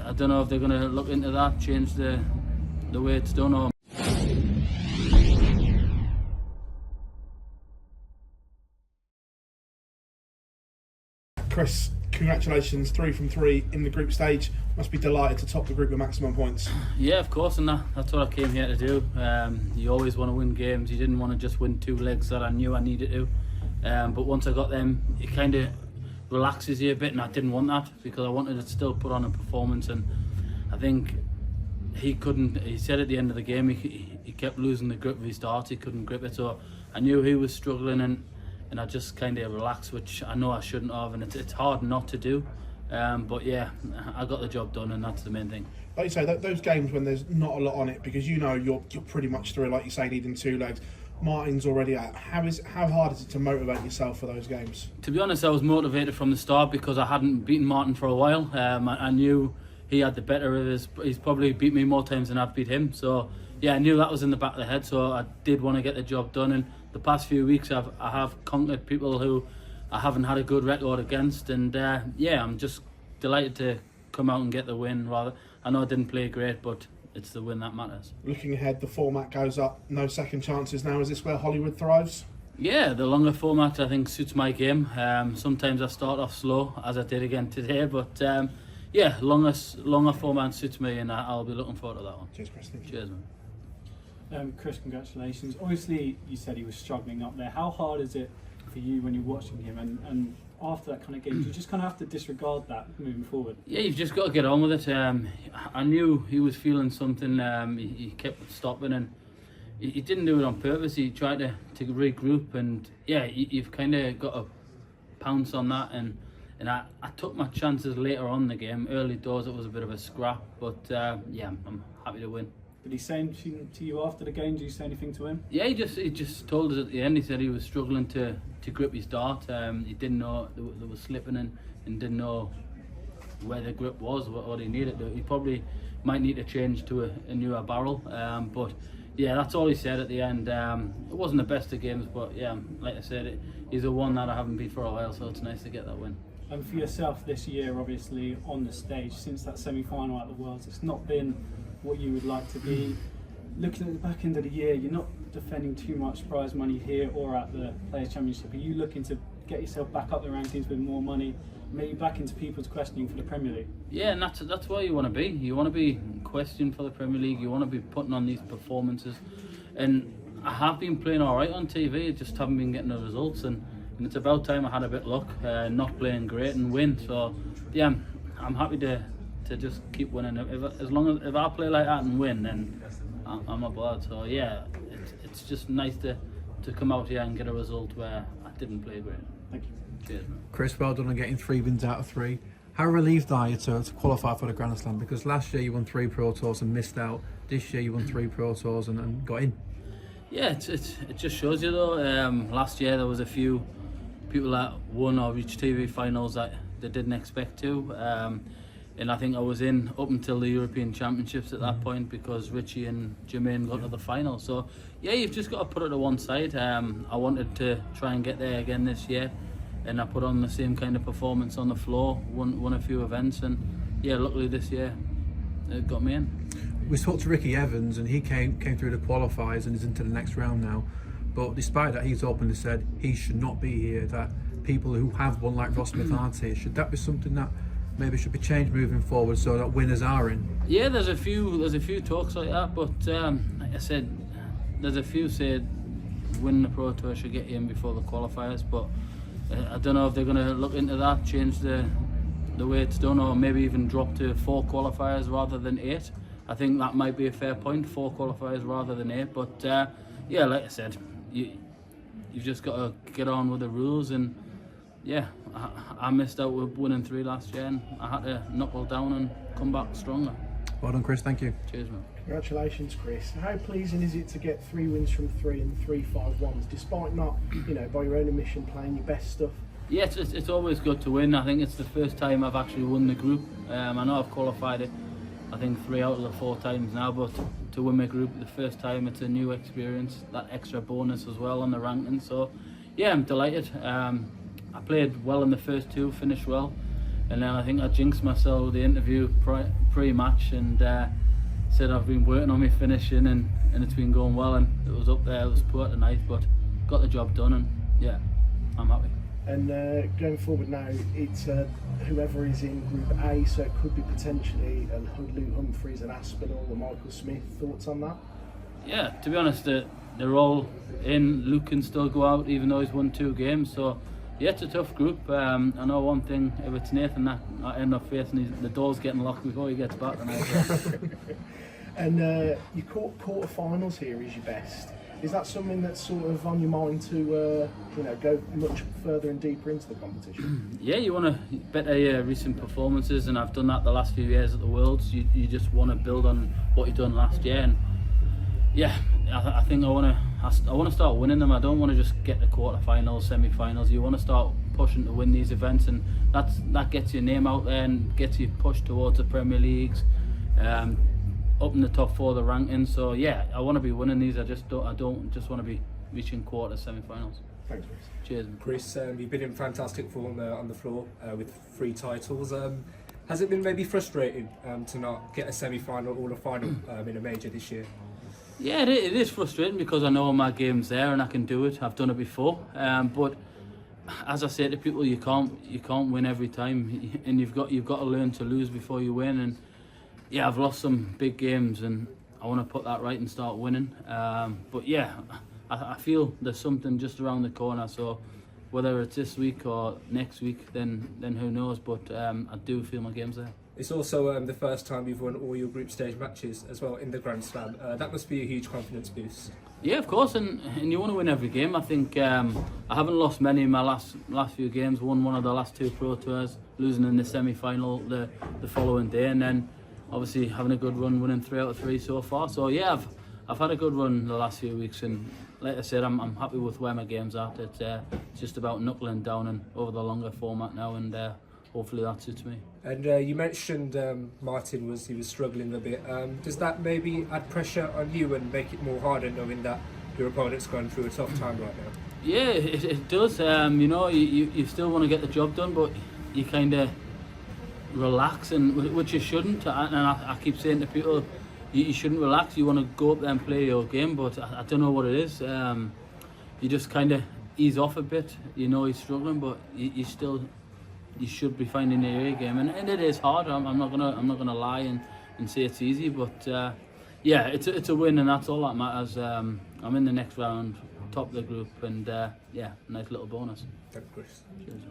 I don't know if they're going to look into that, change the way it's done, or Chris, congratulations, 3 from 3 in the group stage. Must be delighted to top the group with maximum points. Yeah, of course, and that's what I came here to do. You always want to win games. You didn't want to just win 2 legs that I knew I needed to. But once I got them, it kind of relaxes you a bit, and I didn't want that because I wanted to still put on a performance. And I think he couldn't. He said at the end of the game he kept losing the grip of his dart. He couldn't grip it, so I knew he was struggling, and I just kind of relaxed, which I know I shouldn't have, and it's hard not to do. But yeah, I got the job done, and that's the main thing. Like you say, those games when there's not a lot on it, because you know you're pretty much through, like you say, needing 2 legs. Martin's already out. How hard is it to motivate yourself for those games? To be honest, I was motivated from the start because I hadn't beaten Martin for a while. I knew he had the better of his. He's probably beat me more times than I've beat him. So yeah, I knew that was in the back of the head. So I did want to get the job done. And the past few weeks, I have conquered people who I haven't had a good record against. And yeah, I'm just delighted to come out and get the win. Rather, I know I didn't play great, but it's the win that matters. Looking ahead, the format goes up. No second chances now. Is this where Hollywood thrives? Yeah, the longer format I think suits my game. Sometimes I start off slow, as I did again today, but yeah, longer format suits me, and I'll be looking forward to that one. Cheers, Chris. Cheers, man. Chris, congratulations. Obviously, you said he was struggling up there. How hard is it for you when you're watching him, and after that kind of game, you just kind of have to disregard that moving forward? Yeah, you've just got to get on with it. I knew he was feeling something. He kept stopping, and he didn't do it on purpose. He tried to regroup, and yeah, you've kind of got to pounce on that. And I took my chances later on in the game. Early doors, it was a bit of a scrap, but yeah, I'm happy to win. Did he say anything to you after the game? Did you say anything to him? Yeah, he just told us at the end. He said he was struggling to grip his dart. He didn't know there was slipping, and didn't know where the grip was, what he needed to. He probably might need to change to a newer barrel. But yeah, that's all he said at the end. It wasn't the best of games, but yeah, like I said, he's the one that I haven't beat for a while, so it's nice to get that win. And for yourself this year, obviously on the stage, since that semi-final at the Worlds, it's not been what you would like to be. Looking at the back end of the year, you're not defending too much prize money here or at the Players' Championship. Are you looking to get yourself back up the rankings with more money, maybe back into people's questioning for the Premier League? Yeah, and that's where you want to be. You want to be questioned for the Premier League. You want to be putting on these performances. And I have been playing all right on TV, just haven't been getting the results. And it's about time I had a bit of luck, not playing great and win. So yeah, I'm happy to just keep winning. If I play like that and win, then I'm not bothered. So yeah, it's just nice to come out here and get a result where I didn't play great. Thank you. Cheers, man. Chris, well done on getting 3 wins out of 3. How relieved are you to qualify for the Grand Slam? Because last year you won 3 Pro Tours and missed out. This year you won 3 Pro Tours and got in. Yeah, it just shows you though. Last year there was a few people that won or reached TV finals that they didn't expect to. And I think I was in up until the European Championships at that point because Richie and Jermaine got to the final. So yeah, you've just got to put it to one side. I wanted to try and get there again this year, and I put on the same kind of performance on the floor, won a few events, and yeah, luckily this year it got me in. We spoke to Ricky Evans and he came through the qualifiers and is into the next round now. But despite that, he's openly said he should not be here, that people who have won like Ross Smith aren't here. Should that be something that maybe should be changed moving forward so that winners are in? Yeah, there's a few talks like that, but like I said, there's a few said winning the Pro Tour should get you in before the qualifiers, but I don't know if they're going to look into that, change the way it's done, or maybe even drop to 4 qualifiers rather than 8. I think that might be a fair point, 4 qualifiers rather than 8, but yeah, like I said, you've just got to get on with the rules. And yeah, I missed out with winning 3 last year, and I had to knuckle down and come back stronger. Well done, Chris. Thank you. Cheers, man. Congratulations, Chris. How pleasing is it to get 3 wins from 3 and 3 5-1s, despite not, by your own admission, playing your best stuff? Yeah, it's always good to win. I think it's the first time I've actually won the group. I know I've qualified it, I think 3 out of the 4 times now, but to win my group the first time, it's a new experience, that extra bonus as well on the ranking. So yeah, I'm delighted. I played well in the first 2, finished well. And then I think I jinxed myself with the interview pre-match and said I've been working on my finishing and it's been going well, and it was up there. It was poor tonight, but got the job done, and yeah, I'm happy. And going forward now, it's whoever is in Group A, so it could be potentially Luke Humphries and Aspinall or Michael Smith. Thoughts on that? Yeah, to be honest, they're all in. Luke can still go out even though he's won 2 games, so yeah, it's a tough group. I know one thing, if it's Nathan that I end up facing, the door's getting locked before he gets back tonight. And your quarter-finals here is your best. Is that something that's sort of on your mind to go much further and deeper into the competition? Yeah, you want to better your recent performances, and I've done that the last few years at the Worlds. You just want to build on what you've done last year, and yeah, I think I want to start winning them. I don't want to just get the quarter-finals, semi-finals. You want to start pushing to win these events, and that gets your name out there and gets you pushed towards the Premier Leagues. Up in the top 4 of the rankings, so yeah, I want to be winning these. I don't just want to be reaching quarter semi-finals. Thanks, Chris. Cheers. Chris, you've been in fantastic form on the floor with 3 titles. Has it been maybe frustrating to not get a semi-final or a final in a major this year? Yeah, it is frustrating because I know my game's there and I can do it. I've done it before, but as I say to people, you can't win every time, and you've got to learn to lose before you win. And yeah, I've lost some big games, and I want to put that right and start winning. But yeah, I feel there's something just around the corner. So whether it's this week or next week, then who knows? But I do feel my game's there. It's also the first time you've won all your group stage matches as well in the Grand Slam. That must be a huge confidence boost. Yeah, of course, and you want to win every game. I think I haven't lost many in my last few games. Won one of the last 2 Pro Tours, losing in the semi-final the following day, and then obviously having a good run, winning 3 out of 3 so far. So yeah, I've had a good run the last few weeks, and like I said, I'm happy with where my game's at. It's just about knuckling down and over the longer format now, and hopefully that suits me. And you mentioned Martin was struggling a bit. Does that maybe add pressure on you and make it more harder knowing that your opponent's going through a tough time right now? Yeah, it does. You still want to get the job done, but you kind of relax, and which you shouldn't. And I keep saying to people, you shouldn't relax. You want to go up there and play your game, but I don't know what it is. You just kind of ease off a bit. You know he's struggling, but you should be finding your A game, and it is hard. I'm not gonna lie and say it's easy, but yeah, it's a win, and that's all that matters. I'm in the next round, top of the group, and yeah, nice little bonus. Thank you, Chris. Cheers.